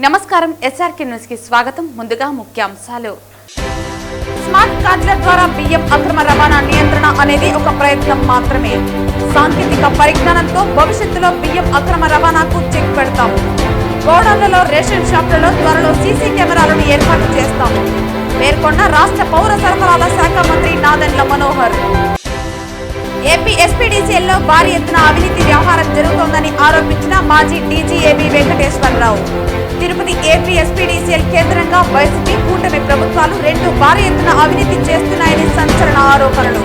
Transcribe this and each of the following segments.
నమస్కారం SRK news కి స్వాగతం. ముందుగా ముఖ్యాంశాలు. స్మార్ట్ కార్డుల ద్వారా బియ్యం అక్రమ రవాణా నియంత్రణ అనేది ఒక ప్రయత్నం మాత్రమే. సాంకేతిక పరిజ్ఞానంతో భవిష్యత్తులో బియ్యం అక్రమ రవాణాకు చెక్ పెడతాం. గోడౌన్లలో, రేషన్ షాపులలో త్వరలో సీసీ కెమెరాలను ఏర్పాటు చేస్తాం పేర్కొన్న రాష్ట్ర పౌర సరఫరాల శాఖ మంత్రి నాదెండ్ల మనోహర్. ఏపీ ఎస్పీడీసీఎల్లో భారీ ఎత్తున అవినీతి వ్యవహారం జరుగుతోందని ఆరోపించిన మాజీ డీజీఏబీ వెంకటేశ్వరరావు. తిరుపతి ఏపీ ఎస్పీడీసీఎల్ కేంద్రంగా వైసీపీ కూటమి ప్రభుత్వాలు రెండు భారీ ఎత్తున అవినీతి చేస్తున్నాయని సంచలన ఆరోపణలు.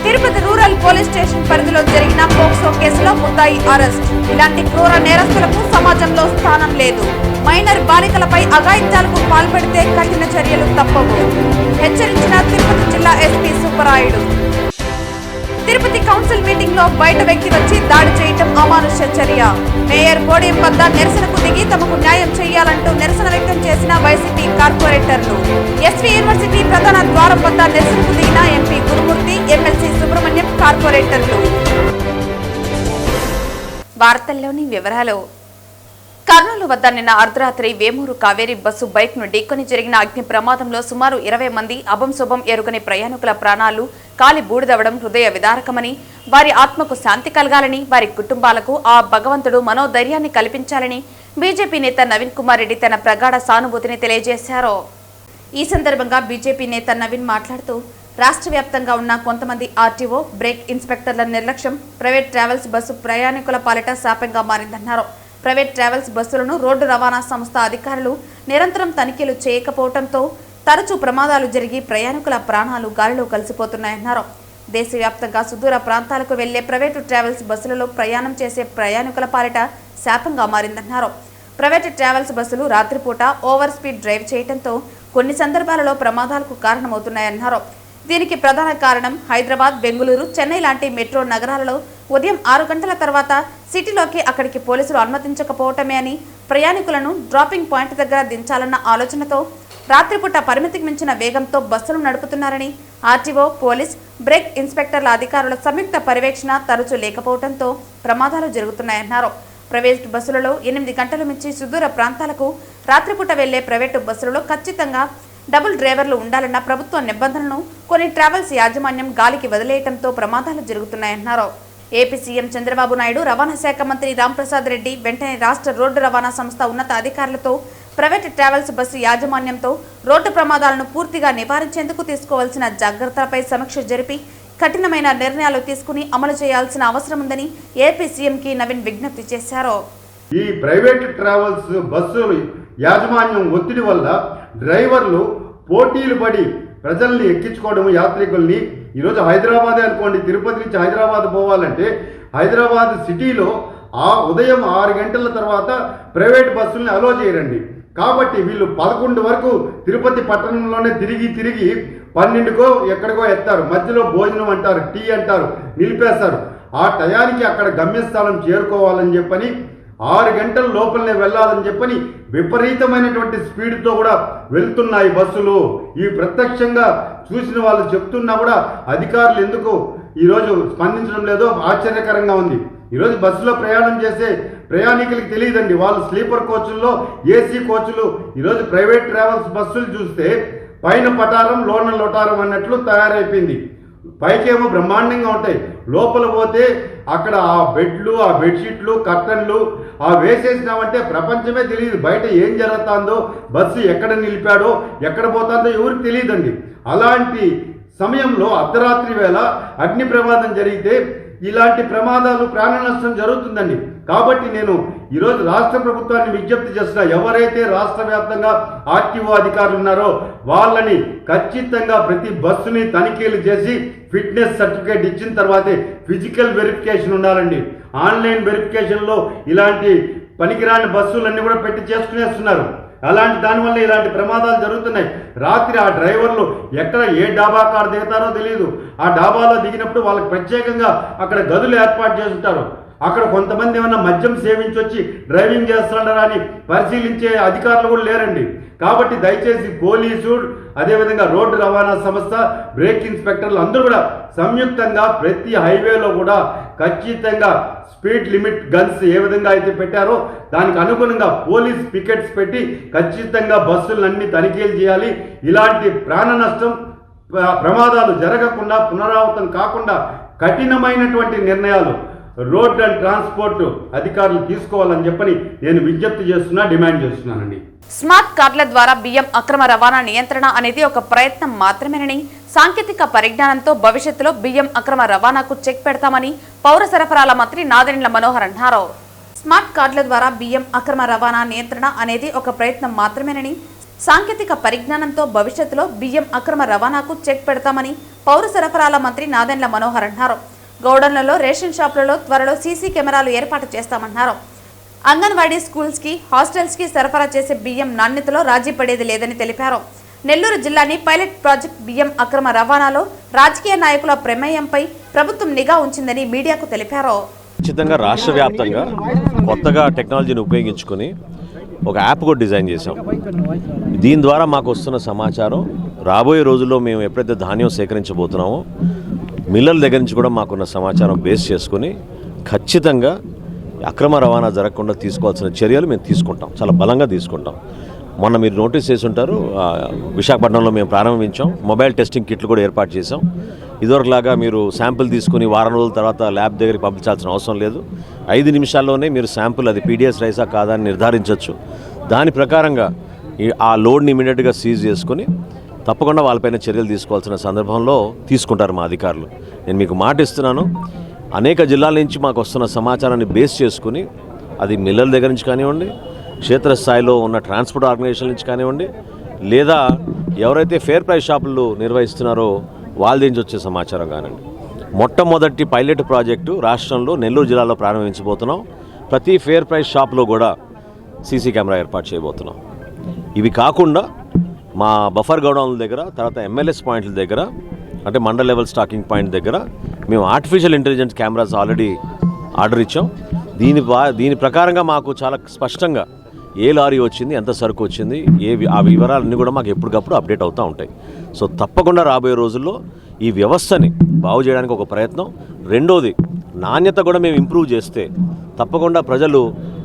తిరుపతి రూరల్ పోలీస్ స్టేషన్ పరిధిలో జరిగిన పోక్సో కేసులో ముద్దాయి అరెస్ట్. ఇలాంటి క్రూర నేరస్తులకు సమాజంలో స్థానం లేదు. మైనర్ బాలికలపై అఘాయిత్యాలకు పాల్పడితే కఠిన చర్యలు తప్పవు హెచ్చరించిన తిరుపతి జిల్లా SP Subbarayudu. Tirupati council meeting లో బయట వ్యక్తి వచ్చి దాడి చేయటం అమానుష్య చర్య. మేయర్ పోడియం వద్ద నిరసనకు దిగి తమకు న్యాయం చేయాలంటూ నిరసన వ్యక్తం చేసిన వైసీపీ కార్పొరేటర్లు. ఎస్వీ యూనివర్సిటీ ప్రధాన ద్వారం వద్ద నిరసనకు దిగిన ఎంపీ గురుమూర్తి, ఎమ్మెల్సీ సుబ్రహ్మణ్యం కార్పొరేటర్లు. వార్తల్లోని వివరాలు. కర్నూలు వద్ద నిన్న అర్ధరాత్రి వేమూరు కావేరీ బస్సు బైక్ ను ఢీకొని జరిగిన అగ్ని ప్రమాదంలో సుమారు 20 మంది అభంశుభం ఎరుగని ప్రయాణికుల ప్రాణాలు కాలి బూడిదవడం హృదయ విదారకమని, వారి ఆత్మకు శాంతి కలగాలని, వారి కుటుంబాలకు ఆ భగవంతుడు మనోధైర్యాన్ని కల్పించాలని బీజేపీ నేత నవీన్ కుమార్ రెడ్డి తన ప్రగాఢ సానుభూతిని తెలియజేశారు. ఈ సందర్భంగా బీజేపీ నేత నవీన్ మాట్లాడుతూ, రాష్ట్ర వ్యాప్తంగా ఉన్న కొంతమంది ఆర్టీఓ, బ్రేక్ ఇన్స్పెక్టర్ల నిర్లక్ష్యం ప్రైవేట్ ట్రావెల్స్ బస్సు ప్రయాణికుల పాలిట శాపంగా మారిందన్నారు. ప్రైవేట్ ట్రావెల్స్ బస్సులను రోడ్డు రవాణా సంస్థ అధికారులు నిరంతరం తనిఖీలు చేయకపోవడంతో తరచూ ప్రమాదాలు జరిగి ప్రయాణికుల ప్రాణాలు గాలిలో కలిసిపోతున్నాయన్నారు. దేశవ్యాప్తంగా సుదూర ప్రాంతాలకు వెళ్లే ప్రైవేటు ట్రావెల్స్ బస్సులలో ప్రయాణం చేసే ప్రయాణికుల పాలిట శాపంగా మారిందన్నారు. ప్రైవేటు ట్రావెల్స్ బస్సులు రాత్రిపూట ఓవర్ స్పీడ్ డ్రైవ్ చేయడంతో కొన్ని సందర్భాలలో ప్రమాదాలకు కారణమవుతున్నాయన్నారు. దీనికి ప్రధాన కారణం హైదరాబాద్, బెంగళూరు, చెన్నై లాంటి మెట్రో నగరాలలో ఉదయం 6 గంటల తర్వాత సిటీలోకి అక్కడికి పోలీసులు అనుమతించకపోవటమే అని, ప్రయాణికులను డ్రాపింగ్ పాయింట్ దగ్గర దించాలన్న ఆలోచనతో రాత్రిపూట పరిమితికి మించిన వేగంతో బస్సులు నడుపుతున్నారని, ఆర్టీఓ, పోలీస్, బ్రేక్ ఇన్స్పెక్టర్ల అధికారుల సంయుక్త పర్యవేక్షణ తరచూ లేకపోవడంతో ప్రమాదాలు జరుగుతున్నాయన్నారు. ప్రైవేటు బస్సులలో 8 గంటలు మించి సుదూర ప్రాంతాలకు రాత్రిపూట వెళ్లే ప్రైవేటు బస్సులలో ఖచ్చితంగా డబుల్ డ్రైవర్లు ఉండాలన్న ప్రభుత్వ నిబంధనలను కొన్ని ట్రావెల్స్ యాజమాన్యం గాలికి వదిలేయడంతో ప్రమాదాలు జరుగుతున్నాయన్నారు. ఏపీ సీఎం చంద్రబాబు నాయుడు, రవాణా శాఖ మంత్రి రాంప్రసాద్ రెడ్డి వెంటనే రాష్ట్ర రోడ్డు రవాణా సంస్థ ఉన్నత అధికారులతో, ప్రైవేటు ట్రావెల్స్ బస్సు యాజమాన్యంతో రోడ్డు ప్రమాదాలను పూర్తిగా నివారించేందుకు తీసుకోవాల్సిన జాగ్రత్తలపై సమీక్ష జరిపి కఠినమైన నిర్ణయాలు తీసుకుని అమలు చేయాల్సిన అవసరం ఉందని ఏపీ సీఎంకి నవీన్ విజ్ఞప్తి చేశారు. ఈ ప్రైవేట్ ట్రావెల్స్ బస్సులు యాజమాన్యం ఒత్తిడి వల్ల డ్రైవర్లు పోటీలు పడి ప్రజల్ని ఎక్కించుకోవడం, యాత్రికుల్ని ఈరోజు హైదరాబాదే అనుకోండి, తిరుపతి నుంచి హైదరాబాద్ పోవాలంటే హైదరాబాద్ సిటీలో ఉదయం 6 గంటల తర్వాత ప్రైవేట్ బస్సుల్ని అలో చేయరండి. కాబట్టి వీళ్ళు 11 వరకు తిరుపతి పట్టణంలోనే తిరిగి 12కో ఎక్కడికో ఎత్తారు. మధ్యలో భోజనం అంటారు, టీ అంటారు, నిలిపేస్తారు. ఆ టయానికి అక్కడ గమ్యస్థానం చేరుకోవాలని చెప్పని 6 గంటల లోపలనే వెళ్ళాలని చెప్పని విపరీతమైనటువంటి స్పీడ్తో కూడా వెళ్తున్నాయి బస్సులు. ఇవి ప్రత్యక్షంగా చూసిన వాళ్ళు చెప్తున్నా కూడా అధికారులు ఎందుకు ఈరోజు స్పందించడం లేదో ఆశ్చర్యకరంగా ఉంది. ఈరోజు బస్సులో ప్రయాణం చేసే ప్రయాణికులకి తెలియదండి. వాళ్ళు స్లీపర్ కోచ్ల్లో, ఏసీ కోచ్లు, ఈరోజు ప్రైవేట్ ట్రావెల్స్ బస్సులు చూస్తే పైన పటారం లోన లొటారం అన్నట్లు తయారైపోయింది. పైకేమో బ్రహ్మాండంగా ఉంటాయి, లోపల పోతే అక్కడ ఆ బెడ్లు, ఆ బెడ్షీట్లు, కర్టన్లు వేసేసినామంటే ప్రపంచమే తెలియదు. బయట ఏం జరుగుతుందో, బస్సు ఎక్కడ నిలిపాడో, ఎక్కడ పోతుందో ఎవరికి తెలియదండి. అలాంటి సమయంలో అర్ధరాత్రి వేళ అగ్ని ప్రమాదం జరిగితే ఇలాంటి ప్రమాదాలు, ప్రాణ నష్టం జరుగుతుందండి. కాబట్టి నేను ఈరోజు రాష్ట్ర ప్రభుత్వాన్ని విజ్ఞప్తి చేస్తున్నా, ఎవరైతే రాష్ట్ర వ్యాప్తంగా ఆర్టీఓ అధికారులు ఉన్నారో వాళ్ళని ఖచ్చితంగా ప్రతి బస్సుని తనిఖీలు చేసి ఫిట్నెస్ సర్టిఫికేట్ ఇచ్చిన తర్వాతే ఫిజికల్ వెరిఫికేషన్ ఉండాలండి. ఆన్లైన్ వెరిఫికేషన్లో ఇలాంటి పనికిరాని బస్సులన్నీ కూడా పెట్టి చేసుకునేస్తున్నారు. అలాంటి దానివల్ల ఇలాంటి ప్రమాదాలు జరుగుతున్నాయి. రాత్రి ఆ డ్రైవర్లు ఎక్కడ ఏ డాబా కాడ దిగుతారో తెలియదు. ఆ డాబాలో దిగినప్పుడు వాళ్ళకి ప్రత్యేకంగా అక్కడ గదులు ఏర్పాటు చేస్తుంటారు. అక్కడ కొంతమంది ఏమన్నా మద్యం సేవించి వచ్చి డ్రైవింగ్ చేస్తున్నారా అని పరిశీలించే అధికారులు కూడా లేరండి. కాబట్టి దయచేసి పోలీసు, అదేవిధంగా రోడ్డు రవాణా సంస్థ, బ్రేక్ ఇన్స్పెక్టర్లు అందరూ కూడా సంయుక్తంగా ప్రతి హైవేలో కూడా ఖచ్చితంగా స్పీడ్ లిమిట్ గన్స్ ఏ విధంగా అయితే పెట్టారో దానికి అనుగుణంగా పోలీస్ పికెట్స్ పెట్టి ఖచ్చితంగా బస్సులన్నీ తనిఖీలు చేయాలి. ఇలాంటి ప్రాణ నష్టం ప్రమాదాలు జరగకుండా పునరావృతం కాకుండా కఠినమైనటువంటి నిర్ణయాలు రోడ్ అండ్ ట్రాన్స్పోర్ట్ అధికారులు తీసుకోవాలని చెప్పని నేను విజ్ఞప్తి చేస్తున్నా, డిమాండ్ చేస్తున్నానండి. స్మార్ట్ కార్డుల ద్వారా బియ్యం అక్రమ రవాణా నియంత్రణ అనేది ఒక ప్రయత్నం మాత్రమేనని, సాంకేతిక పరిజ్ఞానంతో భవిష్యత్తులో బియ్యం అక్రమ రవాణాకు చెక్ పెడతామని పౌర సరఫరాల మంత్రి నాదెండ్ల మనోహర్ అన్నారు. స్మార్ట్ కార్డుల ద్వారా బియ్యం అక్రమ రవాణా నియంత్రణ అనేది ఒక ప్రయత్నం మాత్రమేనని, సాంకేతిక పరిజ్ఞానంతో భవిష్యత్తులో బియ్యం అక్రమ రవాణాకు చెక్ పెడతామని పౌర సరఫరాల మంత్రి నాదెండ్ల మనోహర్ అన్నారు. గౌడన్లలో, రేషన్ షాపులలో త్వరలో సీసీ కెమెరాలు ఏర్పాటు చేస్తామన్నారు. అంగన్వాడీ స్కూల్స్ కి, హాస్టల్స్ కి సరఫరా చేసే బియ్యం నాణ్యతలో రాజీ పడేది లేదని తెలిపారు. నెల్లూరు జిల్లాని పైలట్ ప్రాజెక్ట్ బియ్యం అక్రమ రవాణాలో రాజకీయ నాయకుల ప్రమేయంపై ప్రభుత్వం నిఘా ఉంచిందని మీడియాకు తెలిపారు. ఖచ్చితంగా రాష్ట్ర వ్యాప్తంగా కొత్తగా టెక్నాలజీని ఉపయోగించుకొని ఒక యాప్ కూడా డిజైన్ చేశాం. దీని ద్వారా మాకు వస్తున్న సమాచారం రాబోయే రోజుల్లో మేము ఎప్పుడైతే ధాన్యం సేకరించబోతున్నామో మిల్లర్ల దగ్గర నుంచి కూడా మాకున్న సమాచారం బేస్ చేసుకుని ఖచ్చితంగా అక్రమ రవాణా జరగకుండా తీసుకోవాల్సిన చర్యలు మేము తీసుకుంటాం, చాలా బలంగా తీసుకుంటాం. మొన్న మీరు నోటీస్ చేసి ఉంటారు, విశాఖపట్నంలో మేము ప్రారంభించాం. మొబైల్ టెస్టింగ్ కిట్లు కూడా ఏర్పాటు చేసాం. ఇదివరకులాగా మీరు శాంపుల్ తీసుకుని వారం రోజుల తర్వాత ల్యాబ్ దగ్గరికి పంపించాల్సిన అవసరం లేదు. 5 నిమిషాల్లోనే మీరు శాంపుల్ అది పీడిఎస్ రైసా కాదా అని నిర్ధారించవచ్చు. దాని ప్రకారంగా ఆ లోడ్ని ఇమీడియట్గా సీజ్ చేసుకుని తప్పకుండా వాళ్ళపైన చర్యలు తీసుకోవాల్సిన సందర్భంలో తీసుకుంటారు మా అధికారులు. నేను మీకు మాట ఇస్తున్నాను, అనేక జిల్లాల నుంచి మాకు వస్తున్న సమాచారాన్ని బేస్ చేసుకుని అది మిల్లర్ల దగ్గర నుంచి కానివ్వండి, క్షేత్రస్థాయిలో ఉన్న ట్రాన్స్పోర్ట్ ఆర్గనైజేషన్ నుంచి కానివ్వండి, లేదా ఎవరైతే ఫేర్ ప్రైస్ షాపులు నిర్వహిస్తున్నారో వాళ్ళ నుంచి వచ్చే సమాచారం కానివ్వండి. మొట్టమొదటి పైలట్ ప్రాజెక్టు రాష్ట్రంలో నెల్లూరు జిల్లాలో ప్రారంభించబోతున్నాం. ప్రతి ఫేర్ ప్రైస్ షాప్లో కూడా సీసీ కెమెరా ఏర్పాటు చేయబోతున్నాం. ఇవి కాకుండా మా బఫర్ గోడౌన్ల దగ్గర, తర్వాత ఎంఎల్ఎస్ పాయింట్ల దగ్గర, అంటే మండల్ లెవెల్ స్టాకింగ్ పాయింట్ దగ్గర మేము artificial intelligence cameras already order ఇచ్చాం. దీని ప్రకారంగా మాకు చాలా స్పష్టంగా ఏ లారీ వచ్చింది, ఎంత సరుకు వచ్చింది, ఆ వివరాలన్నీ కూడా మాకు ఎప్పటికప్పుడు అప్డేట్ అవుతూ ఉంటాయి. సో తప్పకుండా రాబోయే రోజుల్లో ఈ వ్యవస్థని బాగు చేయడానికి ఒక ప్రయత్నం. రెండోది, నాణ్యత కూడా మేము ఇంప్రూవ్ చేస్తే తప్పకుండా ప్రజలు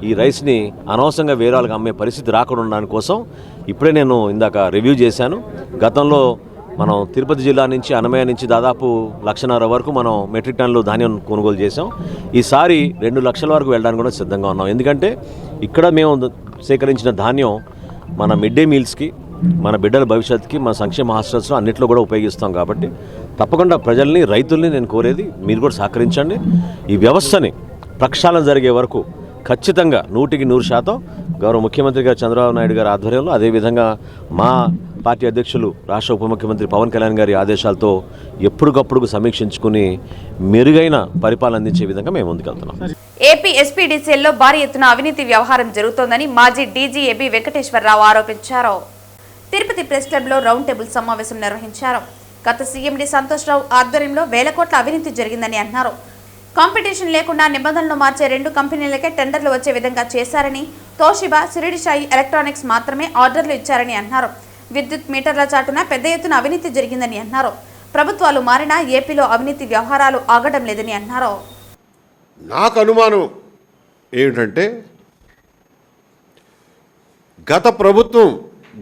ఈ రైస్ని అనవసరంగా వేరే వాళ్ళకి అమ్మే పరిస్థితి రాకుండా ఉండడానికి కోసం ఇప్పుడే నేను ఇందాక రివ్యూ చేశాను. గతంలో మనం తిరుపతి జిల్లా నుంచి, అన్నమయ్య నుంచి దాదాపు 1,50,000 వరకు మనం మెట్రిక్ టన్నులు ధాన్యం కొనుగోలు చేసాం. ఈసారి 2 లక్షల వరకు వెళ్ళడానికి కూడా సిద్ధంగా ఉన్నాం. ఎందుకంటే ఇక్కడ మేము సేకరించిన ధాన్యం మన మిడ్ డే మీల్స్కి, మన బిడ్డల భవిష్యత్తుకి, మన సంక్షేమ హాస్టల్స్లో అన్నింటిలో కూడా ఉపయోగిస్తాం. కాబట్టి తప్పకుండా ప్రజల్ని, రైతుల్ని నేను కోరేది మీరు కూడా సహకరించండి. ఈ వ్యవస్థని ప్రక్షాళన జరిగే వరకు ఖచ్చితంగా 100% గౌరవ ముఖ్యమంత్రి గారు చంద్రబాబు నాయుడు గారి ఆధ్వర్యంలో, అదేవిధంగా మా పార్టీ అధ్యక్షులు రాష్ట్ర ఉప ముఖ్యమంత్రి పవన్ కళ్యాణ్ గారి ఆదేశాలతో ఎప్పటికప్పుడు సమీక్షించుకుని మెరుగైన పరిపాలన అందించే విధంగా మేము ముందుకెళ్తున్నాం. ఏపీ ఎస్పీడీసీఎల్లో భారీ ఎత్తున అవినీతి వ్యవహారం జరుగుతోందని మాజీ డీజీఏబీ వెంకటేశ్వరరావు ఆరోపించారు. తిరుపతి ప్రెస్ క్లబ్లో రౌండ్ టేబుల్ సమావేశం నిర్వహించారు. గత సీఎండీ సంతోష్ రావు ఆధ్వర్యంలో వేల కోట్ల అవినీతి జరిగిందని అన్నారు. కాంపిటీషన్ లేకుండా నిబంధనలు మార్చే 2 కంపెనీలకే టెండర్లు వచ్చే విధంగా చేశారని, తోషిబా, షిరిడి సాయి ఎలక్ట్రానిక్స్ మాత్రమే ఆర్డర్లు ఇచ్చారని అన్నారు. విద్యుత్ మీటర్ల చాటున పెద్ద ఎత్తున అవినీతి జరిగిందని అన్నారు. ప్రభుత్వాలు మారినా ఏపీలో అవినీతి వ్యవహారాలు ఆగడం లేదని అన్నారు. నాకు అనుమానం ఏమిటంటే, గత ప్రభుత్వం,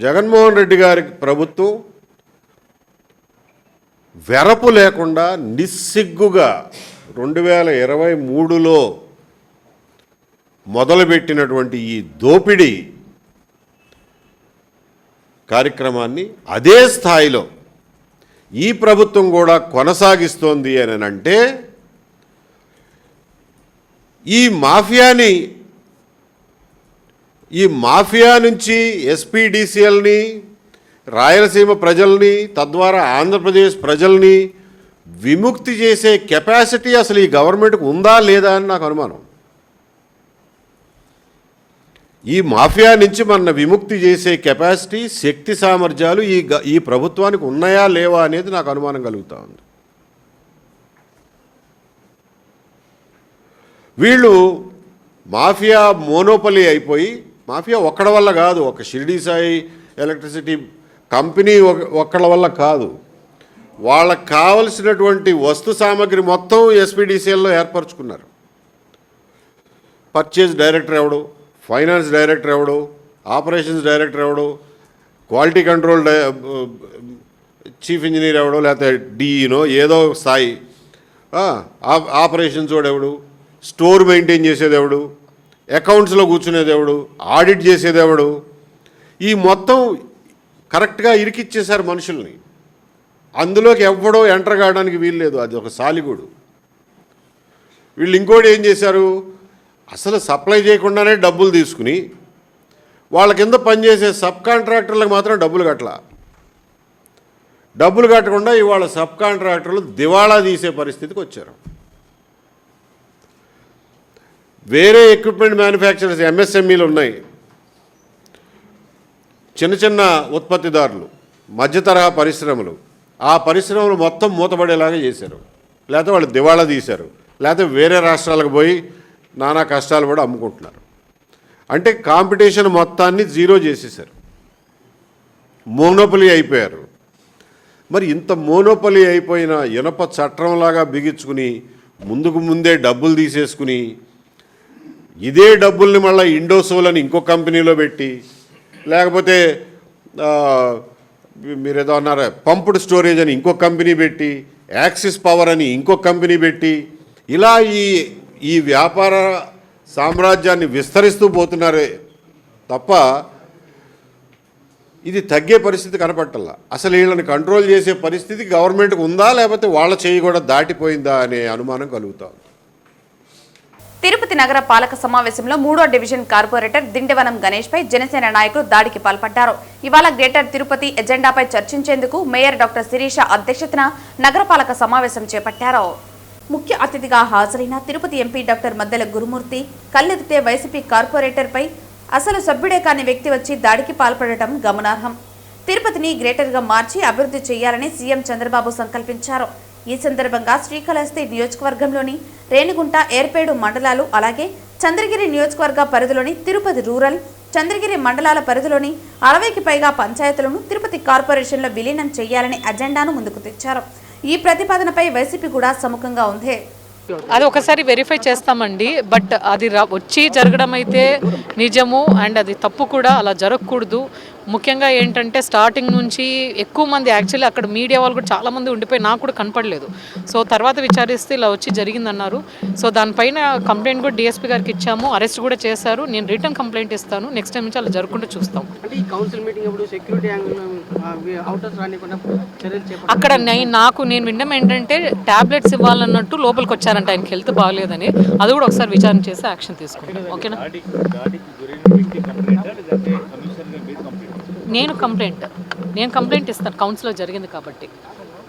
జగన్మోహన్ రెడ్డి గారి ప్రభుత్వం వెరపు లేకుండా నిస్సిగ్గుగా 2023లో మొదలుపెట్టినటువంటి ఈ దోపిడీ కార్యక్రమాన్ని అదే స్థాయిలో ఈ ప్రభుత్వం కూడా కొనసాగిస్తోంది అని అంటే, ఈ మాఫియా నుంచి ఎస్పీడీసీఎల్ని, రాయలసీమ ప్రజల్ని, తద్వారా ఆంధ్రప్రదేశ్ ప్రజల్ని విముక్తి చేసే కెపాసిటీ అసలు ఈ గవర్నమెంట్కి ఉందా లేదా అని నాకు అనుమానం. ఈ మాఫియా నుంచి మన విముక్తి చేసే కెపాసిటీ, శక్తి సామర్థ్యాలు ఈ ప్రభుత్వానికి ఉన్నాయా లేవా అనేది నాకు అనుమానం కలుగుతూ ఉంది. వీళ్ళు మాఫియా మోనోపలి అయిపోయి, మాఫియా ఒక్కడి వల్ల కాదు, ఒక షిరిడి సాయి ఎలక్ట్రిసిటీ కంపెనీ ఒక్కడి వల్ల కాదు, వాళ్ళకు కావలసినటువంటి వస్తు సామాగ్రి మొత్తం ఎస్పీడీసీఎల్లో ఏర్పరచుకున్నారు. పర్చేజ్ డైరెక్టర్ ఎవడు, ఫైనాన్స్ డైరెక్టర్ ఎవడు, ఆపరేషన్స్ డైరెక్టర్ ఎవడు, క్వాలిటీ కంట్రోల్ చీఫ్ ఇంజనీర్ ఎవడో, లేకపోతే డిఈనో ఏదో స్థాయి, ఆపరేషన్స్ వాడెవడు, స్టోర్ మెయింటైన్ చేసేదెవడు, అకౌంట్స్లో కూర్చునేది ఎవడు, ఆడిట్ చేసేది ఎవడు, ఈ మొత్తం కరెక్ట్గా ఇరికిచ్చేశారు మనుషుల్ని. అందులోకి ఎవడో ఎంటర్ కావడానికి వీల్లేదు, అది ఒక సాలిగూడు. వీళ్ళు ఇంకోటి ఏం చేశారు, అసలు సప్లై చేయకుండానే డబ్బులు తీసుకుని వాళ్ళ కింద పనిచేసే సబ్ కాంట్రాక్టర్లకు మాత్రం డబ్బులు కట్టకుండా ఇవాళ సబ్ కాంట్రాక్టర్లు దివాళా తీసే పరిస్థితికి వచ్చారు. వేరే ఎక్విప్మెంట్ మ్యానుఫ్యాక్చరర్స్ ఎంఎస్ఎంఈలు ఉన్నాయి, చిన్న చిన్న ఉత్పత్తిదారులు, మధ్య తరహా పరిశ్రమలు, ఆ పరిశ్రమలు మొత్తం మూతపడేలాగా చేశారు. లేకపోతే వాళ్ళు దివాళా తీశారు, లేకపోతే వేరే రాష్ట్రాలకు పోయి నానా కష్టాలు కూడా అమ్ముకుంటున్నారు. అంటే కాంపిటీషన్ మొత్తాన్ని జీరో చేసేసారు, మోనోపలి అయిపోయారు. మరి ఇంత మోనోపలి అయిపోయిన ఇనప చట్రంలాగా బిగించుకుని ముందుకు ముందే డబ్బులు తీసేసుకుని ఇదే డబ్బుల్ని మళ్ళీ ఇండోసోల్ అని ఇంకో కంపెనీలో పెట్టి, లేకపోతే మీరేదో అన్నారా పంప్డ్ స్టోరేజ్ అని ఇంకో కంపెనీ పెట్టి, యాక్సిస్ పవర్ అని ఇంకో కంపెనీ పెట్టి, ఇలా ఈ వ్యాపార సామ్రాజ్యాన్ని విస్తరిస్తూ పోతున్నారే తప్ప ఇది తగ్గే పరిస్థితి కనపట్టల్లా. అసలు వీళ్ళని కంట్రోల్ చేసే పరిస్థితి గవర్నమెంట్కి ఉందా, లేకపోతే వాళ్ళ చేయి కూడా దాటిపోయిందా అనే అనుమానం కలుగుతాం. తిరుపతి నగర పాలక సమావేశంలో 3వ డివిజన్ కార్పొరేటర్ దిండవనం గణేష్ పై జనసేన నాయకులు దాడికి పాల్పడ్డారు. ఇవాళ గ్రేటర్ తిరుపతి ఎజెండాపై చర్చించేందుకు మేయర్ డాక్టర్ శిరీష అధ్యక్షతన నగరపాలక సమావేశం చేపట్టారు. ముఖ్య అతిథిగా హాజరైన తిరుపతి ఎంపీ డాక్టర్ మద్దెల గురుమూర్తి కళ్ళెత్తితే వైసీపీ కార్పొరేటర్పై అసలు సభ్యుడే కాని వ్యక్తి వచ్చి దాడికి పాల్పడటం గమనార్హం. తిరుపతిని గ్రేటర్గా మార్చి అభివృద్ధి చేయాలని సీఎం చంద్రబాబు సంకల్పించారు. ఈ సందర్భంగా శ్రీకాళహస్తి నియోజకవర్గంలోని రేణిగుంట, ఏర్పేడు మండలాలు, అలాగే చంద్రగిరి నియోజకవర్గ పరిధిలోని తిరుపతి రూరల్, చంద్రగిరి మండలాల పరిధిలోని 60కి పైగా పంచాయతీలను తిరుపతి కార్పొరేషన్లో విలీనం చేయాలనే అజెండాను ముందుకు తెచ్చారు. ఈ ప్రతిపాదనపై వైసీపీ కూడా సముఖంగా ఉంది. అది ఒకసారి వెరిఫై చేస్తామండి. బట్ అది వచ్చి జరగడం అయితే నిజము, అండ్ అది తప్పు కూడా, అలా జరగకూడదు. ముఖ్యంగా ఏంటంటే స్టార్టింగ్ నుంచి ఎక్కువ మంది యాక్చువల్లీ అక్కడ మీడియా వాళ్ళు కూడా చాలామంది ఉండిపోయి నాకు కూడా కనపడలేదు. సో తర్వాత విచారిస్తే ఇలా వచ్చి జరిగిందన్నారు. సో దానిపైన కంప్లైంట్ కూడా డిఎస్పీ గారికి ఇచ్చాము, అరెస్ట్ కూడా చేశారు. నేను రిటర్న్ కంప్లైంట్ ఇస్తాను, నెక్స్ట్ టైం నుంచి అలా జరగకుండా చూస్తాం. అక్కడ నేను వినడం ఏంటంటే టాబ్లెట్స్ ఇవ్వాలన్నట్టు లోపలికి వచ్చారంట, ఆయనకి హెల్త్ బాగాలేదని. అది కూడా ఒకసారి విచారణ చేసి యాక్షన్ తీసుకుంటాం. ఓకేనా? నేను కంప్లైంట్ ఇస్తాను. కౌన్సిల్లో జరిగింది కాబట్టి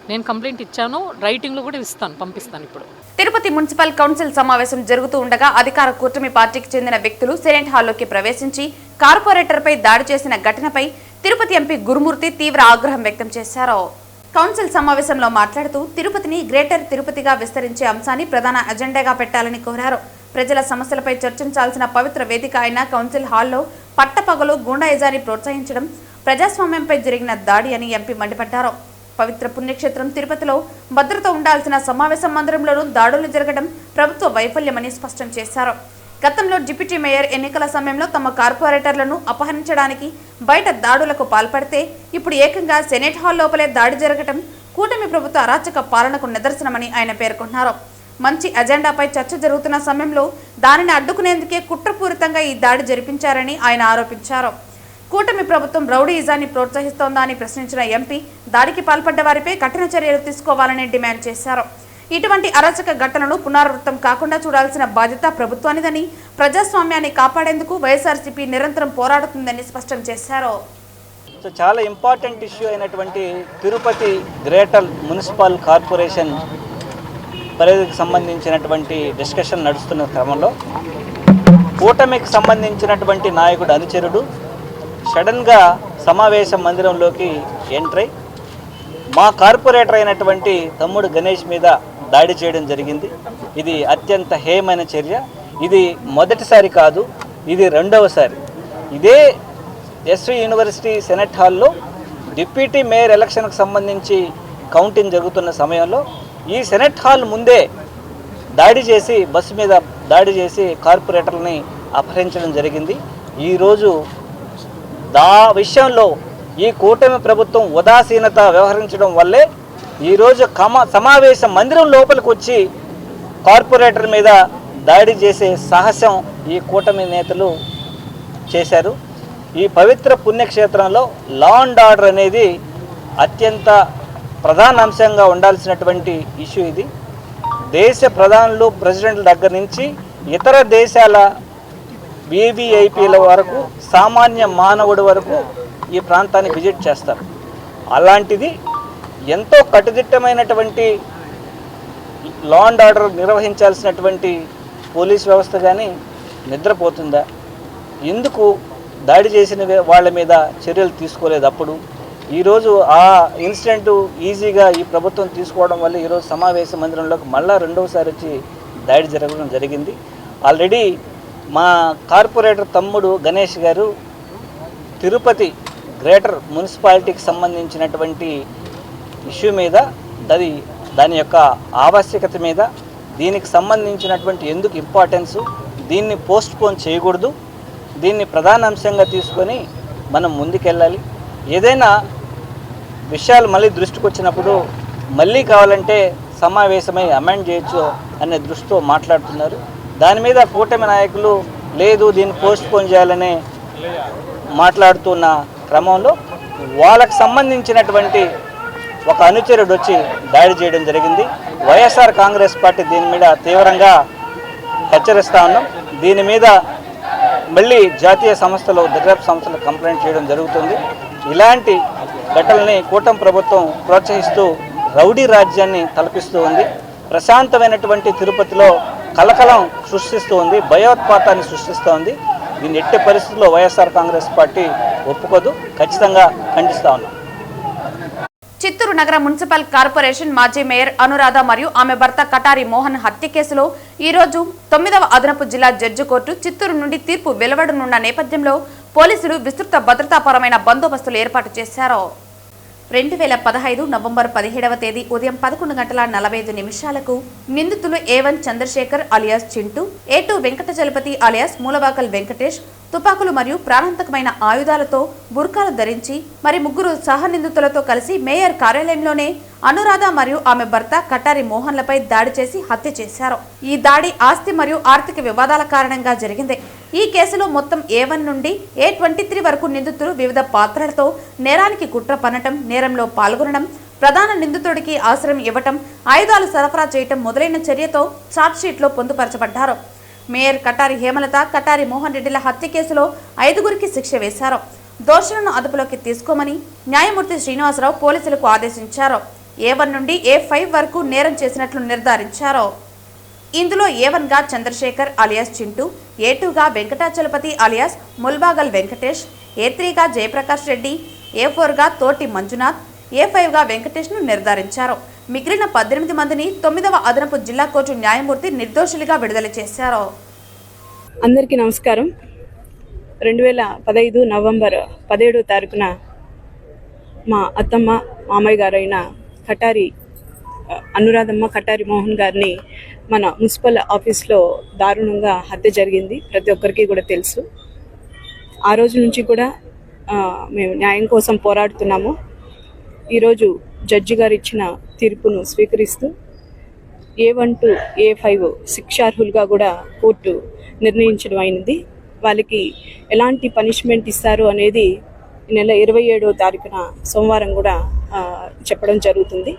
నేను కంప్లైంట్ ఇచ్చాను, రైటింగ్లో కూడా పంపిస్తాను. ఇప్పుడు తిరుపతి మున్సిపల్ కౌన్సిల్ సమావేశం జరుగుతూ ఉండగా అధికార కూటమి పార్టీకి చెందిన వ్యక్తులు సెనెట్ హాల్లోకి ప్రవేశించి కార్పొరేటర్పై దాడి చేసిన ఘటనపై తిరుపతి ఎంపీ గురుమూర్తి తీవ్ర ఆగ్రహం వ్యక్తం చేశారు. కౌన్సిల్ సమావేశంలో మాట్లాడుతూ తిరుపతిని గ్రేటర్ తిరుపతిగా విస్తరించే అంశాన్ని ప్రధాన అజెండాగా పెట్టాలని కోరారు. ప్రజల సమస్యలపై చర్చించాల్సిన పవిత్ర వేదిక అయిన కౌన్సిల్ హాల్లో పట్టపగలు గూండాయిజాన్ని ప్రోత్సహించడం ప్రజాస్వామ్యంపై జరిగిన దాడి అని ఎంపీ మండిపడ్డారు. పవిత్ర పుణ్యక్షేత్రం తిరుపతిలో భద్రత ఉండాల్సిన సమావేశ మందిరంలోనూ దాడులు జరగడం ప్రభుత్వ వైఫల్యమని స్పష్టం చేశారు. గతంలో డిప్యూటీ మేయర్ ఎన్నికల సమయంలో తమ కార్పొరేటర్లను అపహరించడానికి బయట దాడులకు పాల్పడితే ఇప్పుడు ఏకంగా సెనెట్ హాల్ లోపలే దాడి జరగడం కూటమి ప్రభుత్వ అరాచక పాలనకు నిదర్శనమని ఆయన పేర్కొన్నారు. మంచి అజెండాపై చర్చ జరుగుతున్న సమయంలో దానిని అడ్డుకునేందుకే కుట్రపూరితంగా ఈ దాడి జరిపించారని ఆయన ఆరోపించారు. కూటమి ప్రభుత్వం రౌడీయిజాన్ని ప్రోత్సహిస్తోందా అని ప్రశ్నించిన ఎంపీ దాడికి పాల్పడ్డ వారిపై కఠిన చర్యలు తీసుకోవాలని డిమాండ్ చేశారు. ఇటువంటి అరాచక ఘటనలు పునరావృతం కాకుండా చూడాల్సిన బాధ్యత ప్రభుత్వానిదని, ప్రజాస్వామ్యాన్ని కాపాడేందుకు వైఎస్ఆర్సీపీ నిరంతరం పోరాడుతుందని స్పష్టం చేశారు. చాలా ఇంపార్టెంట్ ఇష్యూ అయినటువంటి తిరుపతి గ్రేటర్ మున్సిపల్ కార్పొరేషన్ పరిధికి సంబంధించినటువంటి డిస్కషన్ నడుస్తున్న క్రమంలో కూటమికి సంబంధించినటువంటి నాయకుడు అనుచరుడు సడన్గా సమావేశ మందిరంలోకి ఎంట్రై మా కార్పొరేటర్ అయినటువంటి తమ్ముడు గణేష్ మీద దాడి చేయడం జరిగింది. ఇది అత్యంత హేయమైన చర్య. ఇది మొదటిసారి కాదు, ఇది రెండవసారి. ఇదే ఎస్వి యూనివర్సిటీ సెనెట్ హాల్లో డిప్యూటీ మేయర్ ఎలక్షన్కి సంబంధించి కౌంటింగ్ జరుగుతున్న సమయంలో ఈ సెనెట్ హాల్ ముందే దాడి చేసి బస్సు మీద దాడి చేసి కార్పొరేటర్ని అపహరించడం జరిగింది. ఈరోజు విషయంలో ఈ కూటమి ప్రభుత్వం ఉదాసీనత వ్యవహరించడం వల్లే ఈరోజు సమావేశ మందిరం లోపలికి వచ్చి కార్పొరేటర్ మీద దాడి చేసే సాహసం ఈ కూటమి నేతలు చేశారు. ఈ పవిత్ర పుణ్యక్షేత్రంలో లా అండ్ ఆర్డర్ అనేది అత్యంత ప్రధాన అంశంగా ఉండాల్సినటువంటి ఇష్యూ ఇది. దేశ ప్రధానులు, ప్రెసిడెంట్ల దగ్గర నుంచి ఇతర దేశాల వివిఐపీల వరకు, సామాన్య మానవుడి వరకు ఈ ప్రాంతాన్ని విజిట్ చేస్తారు. అలాంటిది ఎంతో కట్టుదిట్టమైనటువంటి లా అండ్ ఆర్డర్ నిర్వహించాల్సినటువంటి పోలీస్ వ్యవస్థ కానీ నిద్రపోతుందా? ఎందుకు దాడి చేసిన వాళ్ళ మీద చర్యలు తీసుకోలేదు? అప్పుడు ఈరోజు ఆ ఇన్సిడెంట్ ఈజీగా ఈ ప్రభుత్వం తీసుకోవడం వల్ల ఈరోజు సమావేశ మందిరంలోకి మళ్ళా రెండవసారి వచ్చి దాడి జరగడం జరిగింది. ఆల్రెడీ మా కార్పొరేటర్ తమ్ముడు గణేష్ గారు తిరుపతి గ్రేటర్ మున్సిపాలిటీకి సంబంధించినటువంటి ఇష్యూ మీద, దాని యొక్క ఆవశ్యకత మీద, దీనికి సంబంధించినటువంటి ఎందుకు ఇంపార్టెన్సు, దీన్ని పోస్ట్పోన్ చేయకూడదు, దీన్ని ప్రధాన అంశంగా తీసుకొని మనం ముందుకెళ్ళాలి. ఏదైనా విషయాలు మళ్ళీ దృష్టికి వచ్చినప్పుడు మళ్ళీ కావాలంటే సమావేశమై అమెండ్ చేయొచ్చు అనే దృష్టితో మాట్లాడుతున్నారు. దాని మీద కూటమి నాయకులు లేదు దీన్ని పోస్ట్పోన్ చేయాలని మాట్లాడుతున్న క్రమంలో వాళ్ళకు సంబంధించినటువంటి ఒక అనుచరుడు వచ్చి దాడి చేయడం జరిగింది. వైఎస్ఆర్ కాంగ్రెస్ పార్టీ దీని మీద తీవ్రంగా హెచ్చరిస్తూ ఉన్నాం. దీని మీద మళ్ళీ జాతీయ సంస్థలు, దర్యాప్తు సంస్థలు కంప్లైంట్ చేయడం జరుగుతుంది. ఇలాంటి ఘటనల్ని కూటమి ప్రభుత్వం ప్రోత్సహిస్తూ రౌడీ రాజ్యాన్ని తలపిస్తూ ఉంది. ప్రశాంతమైనటువంటి తిరుపతిలో కలకలం సృష్టిస్తూ ఉంది, భయోత్పాతాన్ని సృష్టిస్తూ ఉంది. దీన్ని ఎట్టి పరిస్థితుల్లో వైఎస్ఆర్ కాంగ్రెస్ పార్టీ ఒప్పుకోదు, ఖచ్చితంగా ఖండిస్తూ ఉన్నాం. చిత్తూరు నగర మున్సిపల్ కార్పొరేషన్ మాజీ మేయర్ అనురాధ మరియు ఆమె భర్త కటారి మోహన్ హత్య కేసులో ఈరోజు 9వ అదనపు జిల్లా జడ్జి కోర్టు చిత్తూరు నుండి తీర్పు వెలువడనున్న నేపథ్యంలో పోలీసులు విస్తృత భద్రతాపరమైన బందోబస్తులు ఏర్పాటు చేశారు. 2015 నవంబర్ 17వ తేదీ ఉదయం 11:45 నిందితులు A1 Chandrasekhar alias Chintu, A2 Venkatachalapathi alias Mulavakal Venkatesh తుపాకులు మరియు ప్రాణాంతకమైన ఆయుధాలతో బుర్కాలు ధరించి మరి ముగ్గురు సహ నిందితులతో కలిసి మేయర్ కార్యాలయంలోనే అనురాధ మరియు ఆమె భర్త కటారి మోహన్లపై దాడి చేసి హత్య చేశారు. ఈ దాడి ఆస్తి మరియు ఆర్థిక వివాదాల కారణంగా జరిగింది. ఈ కేసులో మొత్తం A1 నుండి A23 వరకు నిందితులు వివిధ పాత్రలతో నేరానికి కుట్ర పన్నటం, నేరంలో పాల్గొనడం, ప్రధాన నిందితుడికి ఆశ్రయం ఇవ్వటం, ఆయుధాలు సరఫరా చేయటం మొదలైన చర్యతో ఛార్జ్షీట్లో పొందుపరచబడ్డారు. మేయర్ కటారి హేమలత, కటారి మోహన్ రెడ్డిల హత్య కేసులో 5గురికి శిక్ష వేశారు. దోషులను అదుపులోకి తీసుకోమని న్యాయమూర్తి శ్రీనివాసరావు పోలీసులకు ఆదేశించారు. A1 నుండి A5 వరకు నేరం చేసినట్లు నిర్ధారించారు. ఇందులో A1గా చంద్రశేఖర్ అలియాస్ చింటూ, A2గా వెంకటాచలపతి అలియాస్ ముల్బాగల్ వెంకటేష్, A3గా జయప్రకాష్ రెడ్డి, A4గా తోటి మంజునాథ్, A5గా వెంకటేష్ను నిర్ధారించారు. మిగిలిన 18 మందిని 9వ అదనపు జిల్లా కోర్టు న్యాయమూర్తి నిర్దోషులుగా విడుదల చేశారు. అందరికీ నమస్కారం. 2015 నవంబర్ 17వ తారీఖున మా అత్తమ్మ, మామయ్య గారైన కటారి అనురాధమ్మ, కటారి మోహన్ గారిని మన మున్సిపల్ ఆఫీస్లో దారుణంగా హత్య జరిగింది. ప్రతి ఒక్కరికి కూడా తెలుసు. ఆ రోజు నుంచి కూడా మేము న్యాయం కోసం పోరాడుతున్నాము. ఈరోజు జడ్జి గారు ఇచ్చిన తీర్పును స్వీకరిస్తూ A1 to A5 శిక్షార్హులుగా కూడా కోర్టు నిర్ణయించడం అయింది. వాళ్ళకి ఎలాంటి పనిష్మెంట్ ఇస్తారు అనేది ఈ నెల 27వ తారీఖున సోమవారం కూడా చెప్పడం జరుగుతుంది.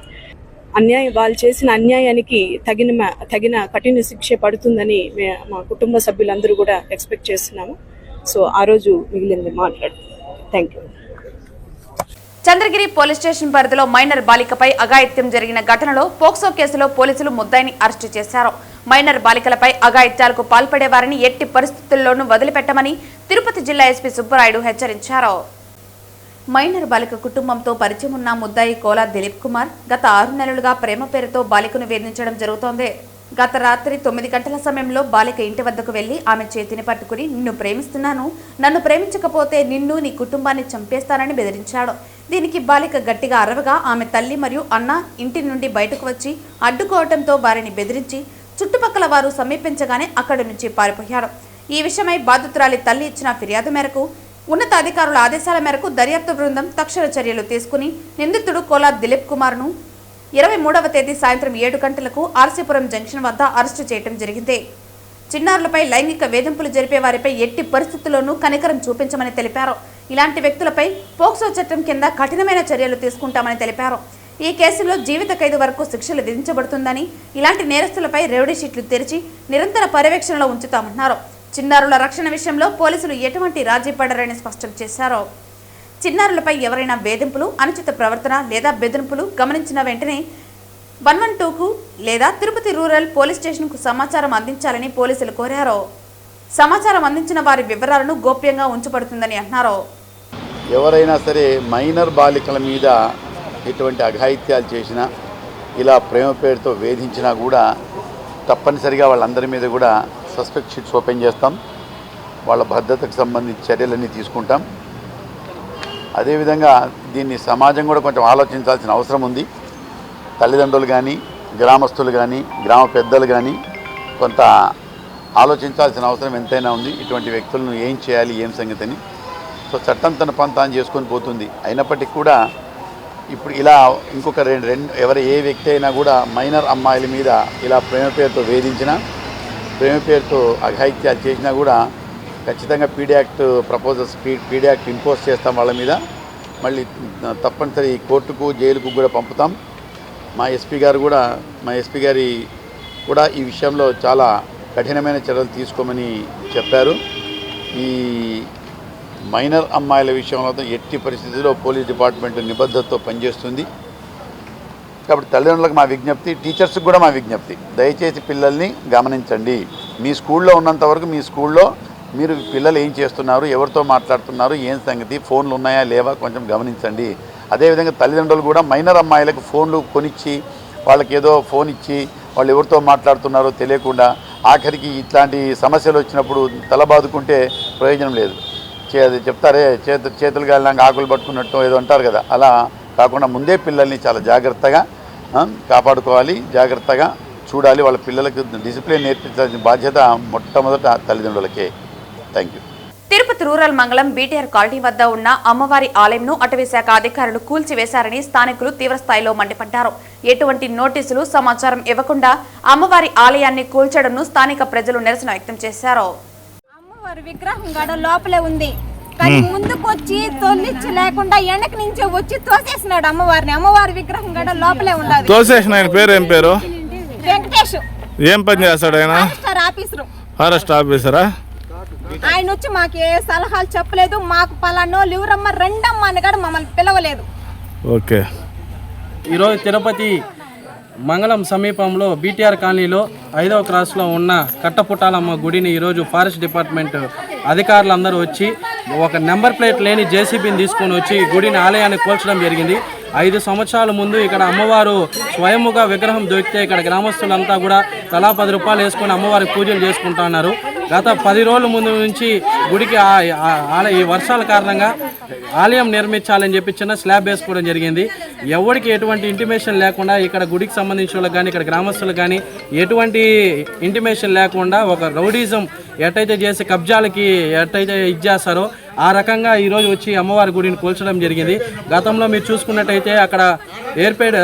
వాళ్ళు చేసిన అన్యాయానికి తగిన కఠిన శిక్ష పడుతుందని మా కుటుంబ సభ్యులందరూ కూడా ఎక్స్పెక్ట్ చేస్తున్నాము. సో ఆ రోజు మిగిలింది మాట్లాడు. Thank you. Chandragiri police station పరిధిలో మైనర్ బాలికపై అఘాయిత్యం జరిగిన ఘటనలో పోక్సో కేసులో పోలీసులు ముద్దాయిని అరెస్టు చేశారు. మైనర్ బాలికలపై అఘాయిత్యాలకు పాల్పడే వారిని ఎట్టి పరిస్థితుల్లోనూ వదిలిపెట్టమని తిరుపతి జిల్లా ఎస్పీ సుబ్బరాయుడు హెచ్చరించారు. మైనర్ బాలిక కుటుంబంతో పరిచయం ఉన్న ముద్దాయి కోలా దిలీప్ కుమార్ గత 6 నెలలుగా ప్రేమ పేరుతో బాలికను వేధించడం జరుగుతోంది. గత రాత్రి 9 గంటల సమయంలో బాలిక ఇంటి వద్దకు వెళ్లి ఆమె చేతిని పట్టుకుని నిన్ను ప్రేమిస్తున్నాను, నన్ను ప్రేమించకపోతే నిన్ను నీ కుటుంబాన్ని చంపేస్తానని బెదిరించాడు. దీనికి బాలిక గట్టిగా అరవగా ఆమె తల్లి మరియు అన్న ఇంటి నుండి బయటకు వచ్చి అడ్డుకోవడంతో వారిని బెదిరించి చుట్టుపక్కల వారు సమీపించగానే అక్కడి నుంచి పారిపోయాడు. ఈ విషయమై బాధితురాలి తల్లి ఇచ్చిన ఫిర్యాదు మేరకు ఉన్నతాధికారుల ఆదేశాల మేరకు దర్యాప్తు బృందం తక్షణ చర్యలు తీసుకుని నిందితుడు కోలా దిలీప్ కుమార్ను 23వ తేదీ సాయంత్రం 7 గంటలకు ఆర్సీపురం జంక్షన్ వద్ద అరెస్టు చేయడం జరిగింది. చిన్నారులపై లైంగిక వేధింపులు జరిపే వారిపై ఎట్టి పరిస్థితుల్లోనూ కనికరం చూపించమని తెలిపారు. ఇలాంటి వ్యక్తులపై పోక్సో చట్టం కింద కఠినమైన చర్యలు తీసుకుంటామని తెలిపారు. ఈ కేసులో జీవిత ఖైదు వరకు శిక్షలు విధించబడుతుందని, ఇలాంటి నేరస్తులపై రెవడీ షీట్లు తెరిచి నిరంతర పర్యవేక్షణలో ఉంచుతామన్నారు. చిన్నారుల రక్షణ విషయంలో పోలీసులు ఎటువంటి రాజీ పడరని స్పష్టం చేశారు. చిన్నారులపై ఎవరైనా వేధింపులు, అనుచిత ప్రవర్తన లేదా బెదిరింపులు గమనించిన వెంటనే 112కు లేదా తిరుపతి రూరల్ పోలీస్ స్టేషన్కు సమాచారం అందించాలని పోలీసులు కోరారు. సమాచారం అందించిన వారి వివరాలను గోప్యంగా ఉంచబడుతుందని అన్నారు. ఎవరైనా సరే మైనర్ బాలికల మీద ఎటువంటి అఘాయిత్యాలు చేసినా, ఇలా ప్రేమ పేరుతో వేధించినా కూడా తప్పనిసరిగా వాళ్ళందరి మీద కూడా సస్పెక్ట్ షీట్స్ ఓపెన్ చేస్తాం. వాళ్ళ భద్రతకు సంబంధించి చర్యలన్నీ తీసుకుంటాం. అదేవిధంగా దీన్ని సమాజం కూడా కొంచెం ఆలోచించాల్సిన అవసరం ఉంది. తల్లిదండ్రులు కానీ, గ్రామస్తులు కానీ, గ్రామ పెద్దలు కానీ కొంత ఆలోచించాల్సిన అవసరం ఎంతైనా ఉంది. ఇటువంటి వ్యక్తులను ఏం చేయాలి, ఏం సంగతిని. సో చట్టం తన పని తాను చేసుకొని పోతుంది. అయినప్పటికీ కూడా ఇప్పుడు ఇలా ఇంకొక ఏ వ్యక్తి అయినా కూడా మైనర్ అమ్మాయిల మీద ఇలా ప్రేమ పేరుతో వేధించినా, ప్రేమ పేరుతో అఘాయిత్యాలు చేసినా కూడా ఖచ్చితంగా PD act proposals PD act impose చేస్తాం వాళ్ళ మీద. మళ్ళీ తప్పనిసరి కోర్టుకు, జైలుకు కూడా పంపుతాం. మా ఎస్పీ గారి కూడా ఈ విషయంలో చాలా కఠినమైన చర్యలు తీసుకోమని చెప్పారు. ఈ మైనర్ అమ్మాయిల విషయంలో ఎట్టి పరిస్థితుల్లో పోలీస్ డిపార్ట్మెంట్ నిబద్ధతతో పనిచేస్తుంది. కాబట్టి తల్లిదండ్రులకు మా విజ్ఞప్తి, టీచర్స్కి కూడా మా విజ్ఞప్తి, దయచేసి పిల్లల్ని గమనించండి. మీ స్కూల్లో ఉన్నంత వరకు మీ స్కూల్లో మీరు పిల్లలు ఏం చేస్తున్నారు, ఎవరితో మాట్లాడుతున్నారు, ఏం సంగతి, ఫోన్లు ఉన్నాయా లేవా కొంచెం గమనించండి. అదేవిధంగా తల్లిదండ్రులు కూడా మైనర్ అమ్మాయిలకు ఫోన్లు కొనిచ్చి వాళ్ళకి ఏదో ఫోన్ ఇచ్చి వాళ్ళు ఎవరితో మాట్లాడుతున్నారో తెలియకుండా ఆఖరికి ఇట్లాంటి సమస్యలు వచ్చినప్పుడు తలబాదుకుంటే ప్రయోజనం లేదు. చెప్తారే చేతులు గాలినాక ఆకులు పట్టుకున్నట్టు ఏదో అంటారు కదా, అలా కాకుండా ముందే పిల్లల్ని చాలా జాగ్రత్తగా కాపాడుకోవాలి, జాగ్రత్తగా చూడాలి. వాళ్ళ పిల్లలకు డిసిప్లిన్ నేర్పించాల్సిన బాధ్యత మొట్టమొదట తల్లిదండ్రులకే. Thank you. తిరుపతి రూరల్ మండలం బీటీఆర్ కాలనీ వద్ద ఉన్న అమ్మవారి ఆలయంను అటవీశాఖ అధికారులు కూల్చివేశారని స్థానికులు తీవ్రస్థాయిలో మండిపడ్డారు. ఎటువంటి నోటీసులు, సమాచారం ఇవ్వకుండా అమ్మవారి ఆలయాన్ని కూల్చడంను స్థానిక ప్రజలు నిరసన వ్యక్తం చేశారు. అమ్మవారి విగ్రహం గడ లోపలే ఉంది, కానీ ముందుకు వచ్చి తొలిచి లేకుండా వెనక నుంచి వచ్చి తోసేసినాడు అమ్మవారిని. అమ్మవారి విగ్రహం గడ లోపలే ఉండాలి. తోసేసిన ఆయన పేరు ఏం పేరు? వెంకటేష్. ఏం పని చేస్తాడు ఆయన? ఫారెస్ట్ ఆఫీసరా? ఆయన వచ్చి మాకు ఏ సలహాలు చెప్పలేదు. మాకు పలానో లివరమ్మ రెండమ్మ అని కూడా మమ్మల్ని పిలవలేదు. ఓకే. ఈరోజు తిరుపతి మంగళం సమీపంలో బీటీఆర్ కాలనీలో 5వ క్రాస్లో ఉన్న కట్టపుట్టాలమ్మ గుడిని ఈరోజు ఫారెస్ట్ డిపార్ట్మెంట్ అధికారులందరూ వచ్చి ఒక నెంబర్ ప్లేట్ లేని జేసీబీని తీసుకొని వచ్చి గుడిని ఆలయాన్ని కూల్చడం జరిగింది. 5 సంవత్సరాల ముందు ఇక్కడ అమ్మవారు స్వయముగా విగ్రహం దొరికితే ఇక్కడ గ్రామస్తులంతా కూడా తలా 10 రూపాయలు వేసుకొని అమ్మవారికి పూజలు చేసుకుంటా ఉన్నారు. గత 10 రోజుల ముందు నుంచి గుడికి ఈ వర్షాల కారణంగా ఆలయం నిర్మించాలని చెప్పి చిన్న స్లాబ్ వేసుకోవడం జరిగింది. ఎవరికి ఎటువంటి ఇంటిమేషన్ లేకుండా ఇక్కడ గుడికి సంబంధించిన వాళ్ళకి కానీ ఇక్కడ గ్రామస్తులకు కానీ ఎటువంటి ఇంటిమేషన్ లేకుండా ఒక రౌడీజం ఎట్టయితే చేసి కబ్జాలకి ఎట్టయితే ఇచ్చేస్తారో ఆ రకంగా ఈరోజు వచ్చి అమ్మవారి గుడిని కూల్చడం జరిగింది. గతంలో మీరు చూసుకున్నట్టయితే అక్కడ ఏర్పేట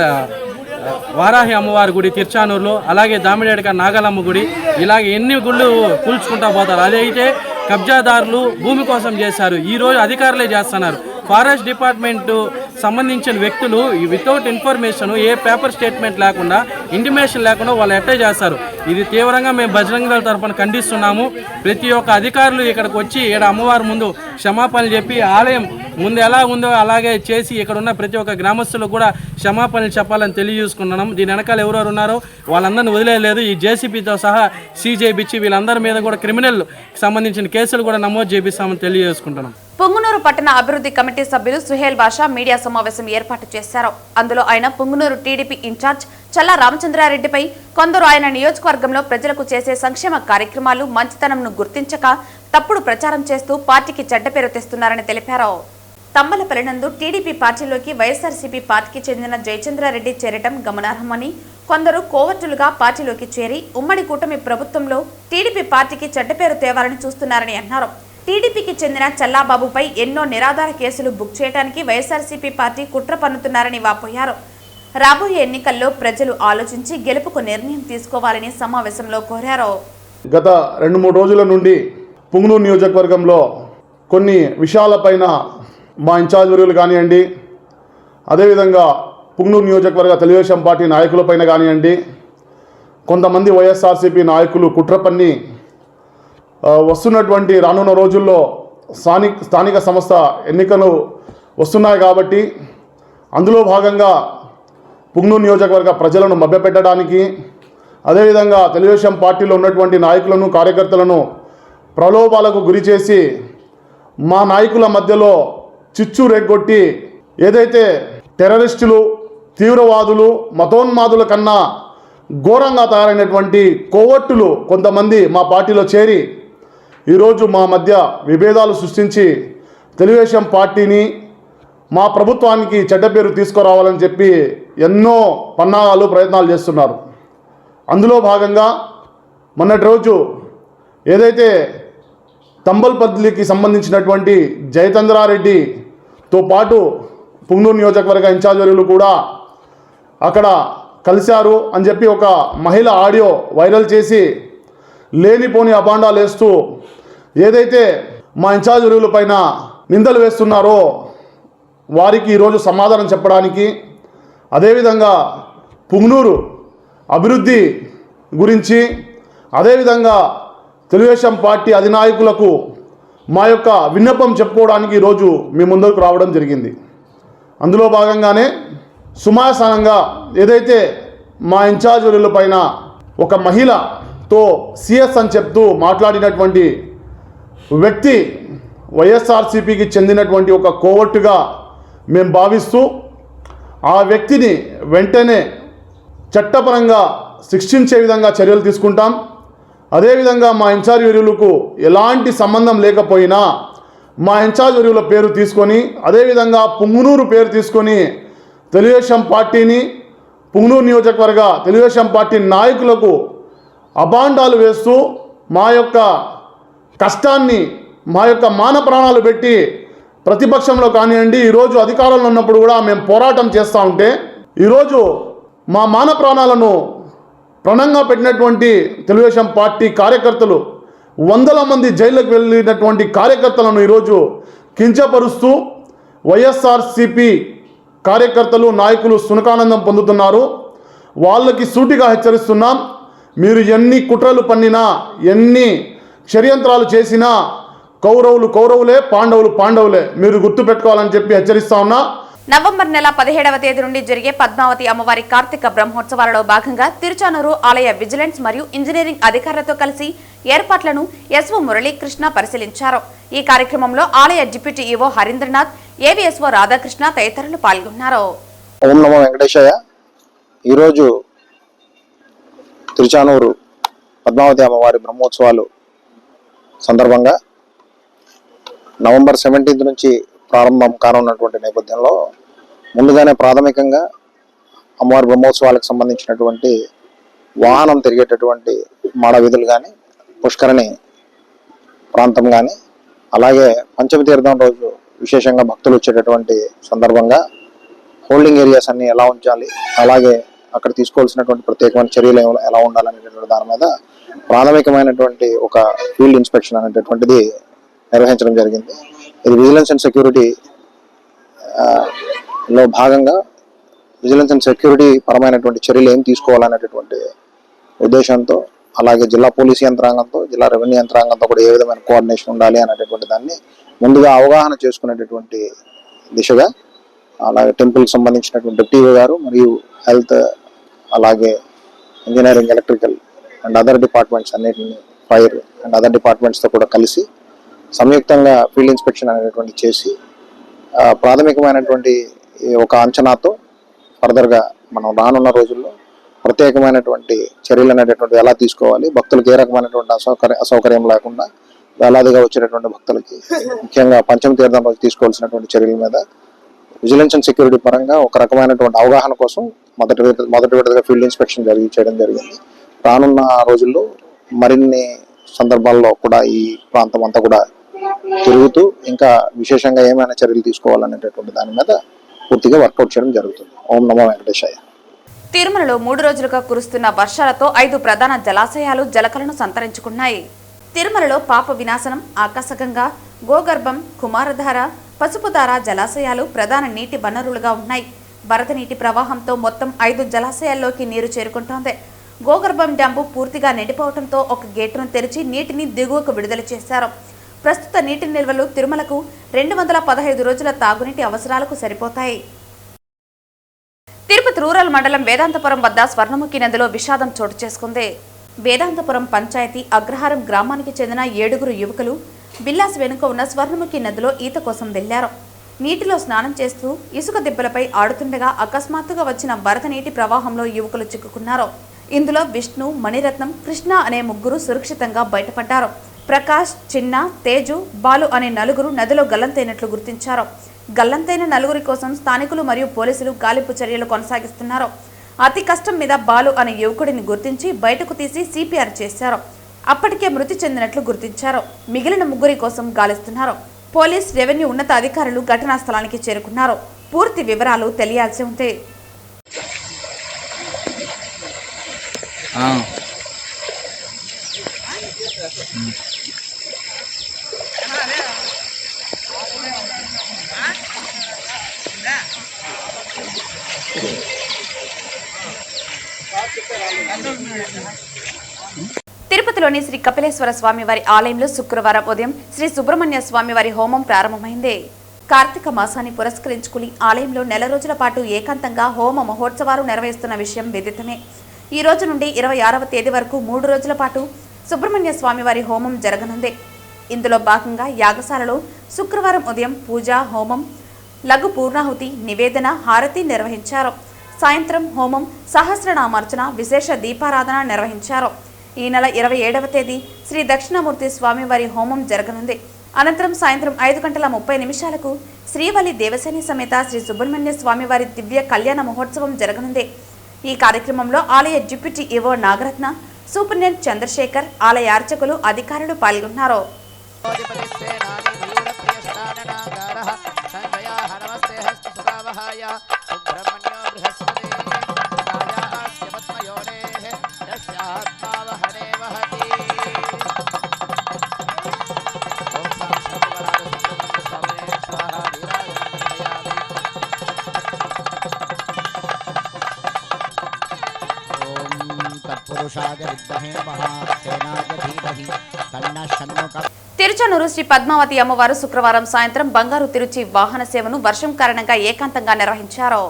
వారాహి అమ్మవారి గుడి తిరుచానూరులో, అలాగే దామిడేడక నాగలమ్మ గుడి, ఇలాగ ఎన్ని గుళ్ళు కూల్చుకుంటా పోతారు. అదైతే కబ్జాదారులు భూమి కోసం చేశారు, ఈరోజు అధికారులే చేస్తున్నారు. ఫారెస్ట్ డిపార్ట్మెంట్ సంబంధించిన వ్యక్తులు వితౌట్ ఇన్ఫర్మేషన్, ఏ పేపర్ స్టేట్మెంట్ లేకుండా, ఇంటిమేషన్ లేకుండా వాళ్ళు ఎట్టే చేస్తారు. ఇది తీవ్రంగా మేము బజరంగ దళ తరఫున ఖండిస్తున్నాము. ప్రతి ఒక్క అధికారులు ఇక్కడికి వచ్చి ఇక్కడ అమ్మవారి ముందు క్షమాపణలు చెప్పి ఆలయం ముందు ఎలా ఉందో అలాగే చేసి ఇక్కడ ఉన్న ప్రతి ఒక్క గ్రామస్తులకు కూడా క్షమాపణలు చెప్పాలని తెలియజేసుకున్నాం. దీని వెనకాల ఎవరెవరు ఉన్నారో వాళ్ళందరినీ వదిలేదు. ఈ జేసీబీతో సహా సీజే బిచ్చి వీళ్ళందరి మీద కూడా క్రిమినల్ సంబంధించిన కేసులు కూడా నమోదు చేపిస్తామని తెలియజేసుకుంటున్నాం. పుంగునూరు పట్టణ అభివృద్ధి కమిటీ సభ్యులు సుహేల్ బాషా మీడియా సమావేశం ఏర్పాటు చేశారు. అందులో ఆయన పుంగునూరు టీడీపీ ఇన్ఛార్జ్ చల్లా రామచంద్రారెడ్డిపై కొందరు ఆయన నియోజకవర్గంలో ప్రజలకు చేసే సంక్షేమ కార్యక్రమాలు మంచితనంను గుర్తించక తప్పుడు ప్రచారం చేస్తూ పార్టీకి చెడ్డ పేరు తెస్తున్నారని తెలిపారు. తమ్మలపల్లి నందు టీడీపీ పార్టీలోకి వైఎస్ఆర్సీపీ పార్టీకి చెందిన జయచంద్రారెడ్డి చేరటం గమనార్హమని, కొందరు కోవర్టులుగా పార్టీలోకి చేరి ఉమ్మడి కూటమి ప్రభుత్వంలో టీడీపీ పార్టీకి చెడ్డ పేరు తేవాలని చూస్తున్నారని అన్నారు. టీడీపీకి చెందిన చల్లాబాబుపై ఎన్నో నిరాధార కేసులు బుక్ చేయడానికి వైఎస్ఆర్సీపీ పార్టీ కుట్ర పన్నుతున్నారని వాపోయారు. రాబోయే ఎన్నికల్లో ప్రజలు ఆలోచించి గెలుపుకు నిర్ణయం తీసుకోవాలని సమావేశంలో కోరారు. గత 2-3 రోజుల నుండి పుంగనూరు నియోజకవర్గంలో కొన్ని విషయాలపైన మా ఇన్ఛార్జ్ వర్యులు కానివ్వండి, అదేవిధంగా పుంగనూరు నియోజకవర్గ తెలుగుదేశం పార్టీ నాయకులపైన కానివ్వండి, కొంతమంది వైఎస్ఆర్సీపీ నాయకులు కుట్ర పన్ని వస్తున్నటువంటి రానున్న రోజుల్లో స్థానిక సంస్థ ఎన్నికలు వస్తున్నాయి కాబట్టి అందులో భాగంగా పుంగనూరు నియోజకవర్గ ప్రజలను మభ్యపెట్టడానికి, అదేవిధంగా తెలుగుదేశం పార్టీలో ఉన్నటువంటి నాయకులను కార్యకర్తలను ప్రలోభాలకు గురి చేసి మా నాయకుల మధ్యలో చిచ్చు రేగొట్టి ఏదైతే టెర్రరిస్టులు, తీవ్రవాదులు, మతోన్మాదుల కన్నా ఘోరంగా తయారైనటువంటి కోవర్టులు కొంతమంది మా పార్టీలో చేరి ఈరోజు మా మధ్య విభేదాలు సృష్టించి తెలుగుదేశం పార్టీని, మా ప్రభుత్వానికి చెడ్డ పేరు తీసుకురావాలని చెప్పి ఎన్నో పన్నాగాలు ప్రయత్నాలు చేస్తున్నారు. అందులో భాగంగా మొన్నటి రోజు ఏదైతే తంబల్పల్లికి సంబంధించినటువంటి జయచంద్రారెడ్డితో పాటు పుంగనూరు నియోజకవర్గ ఇన్ఛార్జ్ వర్యులు కూడా అక్కడ కలిశారు అని చెప్పి ఒక మహిళ ఆడియో వైరల్ చేసి లేనిపోని అభాండాలు వేస్తూ ఏదైతే మా ఇన్ఛార్జ్ వర్యుల పైన నిందలు వేస్తున్నారో వారికి ఈరోజు సమాధానం చెప్పడానికి, అదేవిధంగా పుంగనూరు అభివృద్ధి గురించి, అదేవిధంగా తెలుగుదేశం పార్టీ అధినాయకులకు మా యొక్క విన్నపం చెప్పుకోవడానికి ఈరోజు మీ ముందుకు రావడం జరిగింది. అందులో భాగంగానే సుమాసానంగా ఏదైతే మా ఇన్ఛార్జ్ వర్యుల పైన ఒక మహిళతో సిఎస్ అని చెప్తూ మాట్లాడినటువంటి వ్యక్తి వైఎస్ఆర్సీపీకి చెందినటువంటి ఒక కోవర్టుగా మేము భావిస్తూ ఆ వ్యక్తిని వెంటనే చట్టపరంగా శిక్షించే విధంగా చర్యలు తీసుకుంటాం. అదేవిధంగా మా ఇన్ఛార్జ్ వర్యులకు ఎలాంటి సంబంధం లేకపోయినా మా ఇన్ఛార్జ్ వర్యుల పేరు తీసుకొని, అదేవిధంగా పుంగనూరు పేరు తీసుకొని తెలుగుదేశం పార్టీని, పుంగనూరు నియోజకవర్గ తెలుగుదేశం పార్టీ నాయకులకు అభాండాలు వేస్తూ మా యొక్క కష్టాన్ని, మా యొక్క మాన ప్రాణాలు పెట్టి ప్రతిపక్షంలో కానివ్వండి, ఈరోజు అధికారంలో ఉన్నప్పుడు కూడా మేము పోరాటం చేస్తూ ఉంటే ఈరోజు మా మాన ప్రాణాలను ప్రణంగా పెట్టినటువంటి తెలుగుదేశం పార్టీ కార్యకర్తలు, వందల మంది జైళ్ళకు వెళ్ళినటువంటి కార్యకర్తలను ఈరోజు కించపరుస్తూ వైఎస్ఆర్సీపీ కార్యకర్తలు, నాయకులు సునకానందం పొందుతున్నారు. వాళ్ళకి సూటిగా హెచ్చరిస్తున్నాం, మీరు ఎన్ని కుట్రలు పన్నినా, ఎన్ని షడ్యంత్రాలు చేసినా కౌరవులు కౌరవులే, పాండవులు పాండవులే, మీరు గుర్తుపెట్టుకోవాలని చెప్పి హెచ్చరిస్తా ఉన్నా. నవంబర్ నెల 17వ తేదీ నుండి జరిగే పద్మావతి అమ్మవారి కార్తీక బ్రహ్మోత్సవాలలో భాగంగా తిరుచానూరు ఆలయ విజిలెన్స్ మరియు ఇంజనీరింగ్ అధికారులతో కలిసి ఏర్పాట్లను ఎస్ఓ మురళీకృష్ణ పరిశీలించారు. ఈ కార్యక్రమంలో ఆలయ deputy EO Harindranath, AVSO Radhakrishna తదితరులు పాల్గొన్నారు. ఓం నమో వెంకటేశయ్య. ఈరోజు తిరుచానూరు పద్మావతి అమ్మవారి బ్రహ్మోత్సవాలు సందర్భంగా నవంబర్ 17 నుంచి ప్రారంభం కానున్నటువంటి నేపథ్యంలో ముందుగానే ప్రాథమికంగా అమ్మవారి బ్రహ్మోత్సవాలకు సంబంధించినటువంటి వాహనం తిరిగేటటువంటి మాడ వీధులు కానీ, పుష్కరణి ప్రాంతం కానీ, అలాగే పంచమి తీర్థం రోజు విశేషంగా భక్తులు వచ్చేటటువంటి సందర్భంగా హోల్డింగ్ ఏరియాస్ అన్ని ఎలా ఉంచాలి, అలాగే అక్కడ తీసుకోవాల్సినటువంటి ప్రత్యేకమైన చర్యలు ఎలా ఉండాలనేటటువంటి దాని మీద ప్రాథమికమైనటువంటి ఒక ఫీల్డ్ ఇన్స్పెక్షన్ అనేటటువంటిది నిర్వహించడం జరిగింది. ఇది విజిలెన్స్ అండ్ సెక్యూరిటీ లో భాగంగా విజిలెన్స్ అండ్ సెక్యూరిటీ పరమైనటువంటి చర్యలు ఏం తీసుకోవాలనేటటువంటి ఉద్దేశంతో, అలాగే జిల్లా పోలీసు యంత్రాంగంతో, జిల్లా రెవెన్యూ యంత్రాంగంతో కూడా ఏ విధమైన కోఆర్డినేషన్ ఉండాలి అనేటటువంటి దాన్ని ముందుగా అవగాహన చేసుకునేటటువంటి దిశగా, అలాగే టెంపుల్కి సంబంధించినటువంటి డిప్యూటీ గారు మరియు హెల్త్, అలాగే engineering, electrical and other departments అన్నిటిని, ఫైర్ అండ్ అదర్ డిపార్ట్మెంట్స్తో కూడా కలిసి సంయుక్తంగా ఫీల్డ్ ఇన్స్పెక్షన్ అనేటువంటి చేసి ప్రాథమికమైనటువంటి ఒక అంచనాతో ఫర్దర్గా మనం రానున్న రోజుల్లో ప్రత్యేకమైనటువంటి చర్యలు అనేటటువంటి ఎలా తీసుకోవాలి, భక్తులకు ఏ రకమైనటువంటి అసౌకర్యం లేకుండా వేలాదిగా వచ్చేటటువంటి భక్తులకి ముఖ్యంగా పంచమ తీర్థం రోజు తీసుకోవాల్సినటువంటి చర్యల మీద విజిలెన్స్ అండ్ సెక్యూరిటీ పరంగా ఒక రకమైనటువంటి అవగాహన కోసం మొదటి విడతగా ఫీల్డ్ ఇన్స్పెక్షన్ చేయడం జరిగింది. రానున్న రోజుల్లో మరిన్ని సందర్భాల్లో కూడా ఈ ప్రాంతం అంతా కూడా తిరుగుతూ ఇంకా విశేషంగా ఏమైనా చర్యలు తీసుకోవాలనేటటువంటి దాని మీద పూర్తిగా వర్కౌట్ చేయడం జరుగుతుంది. ఓం నమో వెంకటేశాయ. తిరుమలలో 3 రోజులుగా కురుస్తున్న వర్షాలతో 5 ప్రధాన జలాశయాలు జలకలను సంతరించుకున్నాయి. తిరుమలలో పాప వినాశనం, ఆకాశగంగా, గోగర్భం, కుమారధార, పసుపుధార జలాశయాలు ప్రధాన నీటి వనరులుగా ఉన్నాయి. వరద నీటి ప్రవాహంతో మొత్తం 5 జలాశయాల్లోకి నీరు చేరుకుంటోంది. గోగర్భం డ్యాంపు పూర్తిగా నిండిపోవడంతో ఒక గేటును తెరిచి నీటిని దిగువకు విడుదల చేశారు. ప్రస్తుత నీటి నిల్వలు తిరుమలకు 215 రోజుల తాగునీటి అవసరాలకు సరిపోతాయి. తిరుపతి రూరల్ మండలం వేదాంతపురం వద్ద స్వర్ణముఖి నదిలో విషాదం చోటు చేసుకుంది. వేదాంతపురం పంచాయతీ అగ్రహారం గ్రామానికి చెందిన 7 యువకులు బిల్లాస్ వెనుక ఉన్న స్వర్ణముఖి నదిలో ఈత కోసం వెళ్లారు. నీటిలో స్నానం చేస్తూ ఇసుక దిబ్బలపై ఆడుతుండగా అకస్మాత్తుగా వచ్చిన వరద నీటి ప్రవాహంలో యువకులు చిక్కుకున్నారు. ఇందులో విష్ణు, మణిరత్నం, కృష్ణ అనే 3 సురక్షితంగా బయటపడ్డారు. ప్రకాష్, చిన్న, తేజు, బాలు అనే 4 నదిలో గల్లంతైనట్లు గుర్తించారు. గల్లంతైన 4 కోసం స్థానికులు మరియు పోలీసులు గాలింపు చర్యలు కొనసాగిస్తున్నారు. అతి కష్టం మీద బాలు అనే యువకుడిని గుర్తించి బయటకు తీసి CPR చేశారు. అప్పటికే మృతి చెందినట్లు గుర్తించారు. మిగిలిన 3 కోసం గాలిస్తున్నారు. పోలీస్, రెవెన్యూ ఉన్నత అధికారులు ఘటనా స్థలానికి చేరుకున్నారు. పూర్తి వివరాలు తెలియాల్సి ఉంది. తిరుపతిలోని శ్రీ కపిలేశ్వర స్వామివారి ఆలయంలో శుక్రవారం ఉదయం శ్రీ సుబ్రహ్మణ్య స్వామివారి హోమం ప్రారంభమైంది. కార్తీక మాసాన్ని పురస్కరించుకుని ఆలయంలో 1 రోజుల పాటు ఏకాంతంగా హోమ మహోత్సవాలు నిర్వహిస్తున్న విషయం విదితమే. ఈ రోజు నుండి 26వ తేదీ వరకు 3 రోజుల పాటు సుబ్రహ్మణ్య స్వామివారి హోమం జరగనుంది. ఇందులో భాగంగా యాగశాలలో శుక్రవారం ఉదయం పూజ, హోమం, లఘు పూర్ణాహుతి, నివేదన, హారతి నిర్వహించారు. సాయంత్రం హోమం, సహస్రనామార్చన, విశేష దీపారాధన నిర్వహించారు. ఈ నెల 27వ తేదీ శ్రీ దక్షిణామూర్తి స్వామివారి హోమం జరగనుంది. అనంతరం సాయంత్రం 5:30 శ్రీవల్లి దేవసేని సమేత శ్రీ సుబ్రహ్మణ్య స్వామివారి దివ్య కళ్యాణ మహోత్సవం జరగనుంది. ఈ కార్యక్రమంలో ఆలయ deputy EO Nagaratna, superintendent Chandrashekar, ఆలయ అర్చకులు, అధికారులు పాల్గొన్నారు. తిరుచానూరు శ్రీ పద్మావతి అమ్మవారు శుక్రవారం సాయంత్రం బంగారు తిరుచి వాహన సేవను వర్షం కారణంగా ఏకాంతంగా నిర్వహించారు.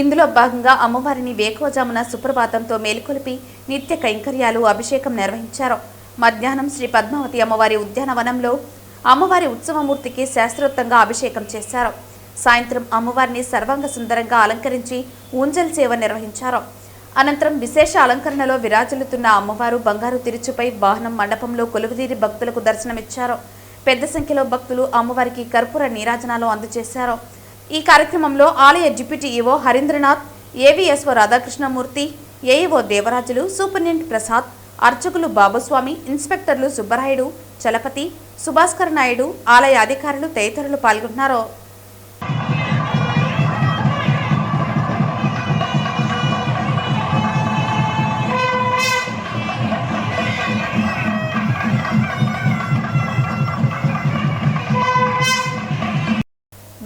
ఇందులో భాగంగా అమ్మవారిని వేకువజామున సుప్రభాతంతో మేలుకొలిపి నిత్య కైంకర్యాలు, అభిషేకం నిర్వహించారు. మధ్యాహ్నం శ్రీ పద్మావతి అమ్మవారి ఉద్యానవనంలో అమ్మవారి ఉత్సవమూర్తికి శాస్త్రోక్తంగా అభిషేకం చేశారు. సాయంత్రం అమ్మవారిని సర్వాంగ సుందరంగా అలంకరించి ఊంజల్ సేవ నిర్వహించారు. అనంతరం విశేష అలంకరణలో విరాజిల్లుతున్న అమ్మవారు బంగారు తిరుచుపై వాహనం మండపంలో కొలువుదీరి భక్తులకు దర్శనమిచ్చారు. పెద్ద సంఖ్యలో భక్తులు అమ్మవారికి కర్పూర నీరాజనాలు అందజేశారు. ఈ కార్యక్రమంలో ఆలయ deputy EO Harindranath, AVSO Radhakrishnamurthy, AEO Devarajulu, superintendent Prasad, అర్చకులు బాబుస్వామి, ఇన్స్పెక్టర్లు సుబ్బరాయుడు, చలపతి, సుభాస్కర్ నాయుడు, ఆలయ అధికారులు తదితరులు పాల్గొన్నారు.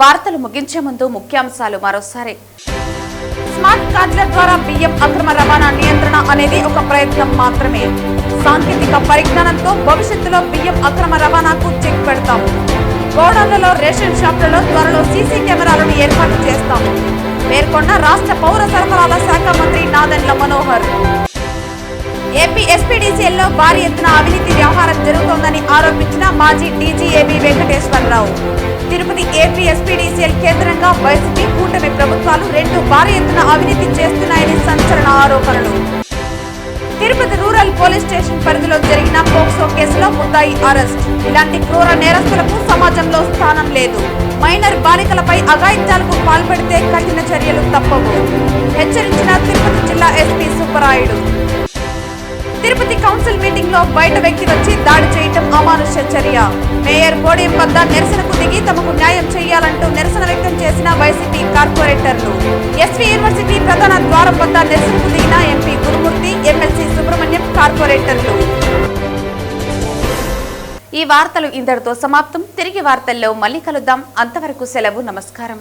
వార్తలు ముగించే ముందు ముఖ్యాంశాలు మరోసారి. స్మార్ట్ కార్డుల ద్వారా బియ్యం అక్రమ రవాణా నియంత్రణ అనేది ఒక ప్రయత్నం మాత్రమే. సాంకేతిక పరిజ్ఞానంతో భవిష్యత్తులో బియ్యం అక్రమ రవాణాకు చెక్ పెడతాం. గోడౌన్లలో, రేషన్ షాపులలో త్వరలో సీసీ కెమెరాలను ఏర్పాటు చేస్తాం పేర్కొన్న రాష్ట్ర పౌర సరఫరాల శాఖ మంత్రి నాదెండ్ల మనోహర్. ఏపీ ఎస్పీడీసీఎల్లో భారీ ఎత్తున అవినీతి వ్యవహారం జరుగుతోందని ఆరోపించిన మాజీ డీజీఏబీ వెంకటేశ్వరరావు. తిరుపతి ఏపీ ఎస్పీడీసీఎల్ కేంద్రంగా వైసీపీ, కూటమి ప్రభుత్వాలు 2 భారీ ఎత్తున అవినీతి చేస్తున్నాయని సంచలన ఆరోపణలు. తిరుపతి రూరల్ పోలీస్ స్టేషన్ పరిధిలో జరిగిన పోక్సో కేసులో ముద్దాయి అరెస్ట్. ఇలాంటి క్రూర నేరస్తులకు సమాజంలో స్థానం లేదు. మైనర్ బాలికలపై అఘాయిత్యాలకు పాల్పడితే కఠిన చర్యలు తప్పవు. హెచ్చరించిన తిరుపతి జిల్లా SP Subbarayudu. Tirupati council meeting లో బయట వ్యక్తి వచ్చి దాడి చేయటం అమానుష్య చర్య. మేయర్ పోడియం వద్ద నిరసనకు దిగి తమకు న్యాయం చేయాలంటూ నిరసన వ్యక్తం చేసిన వైసీపీ కార్పొరేటర్లు. ఎస్వీ యూనివర్సిటీ ప్రధాన ద్వారం వద్ద నిరసనకు దిగిన ఎంపీ గురుమూర్తి, ఎమ్మెల్సీ సుబ్రహ్మణ్యం కార్పొరేటర్లు. ఈ వార్తలు ఇంతటితో సమాప్తం. తిరిగి వార్తల్లో మళ్ళీ కలుద్దాం. అంతవరకు సెలవు. నమస్కారం.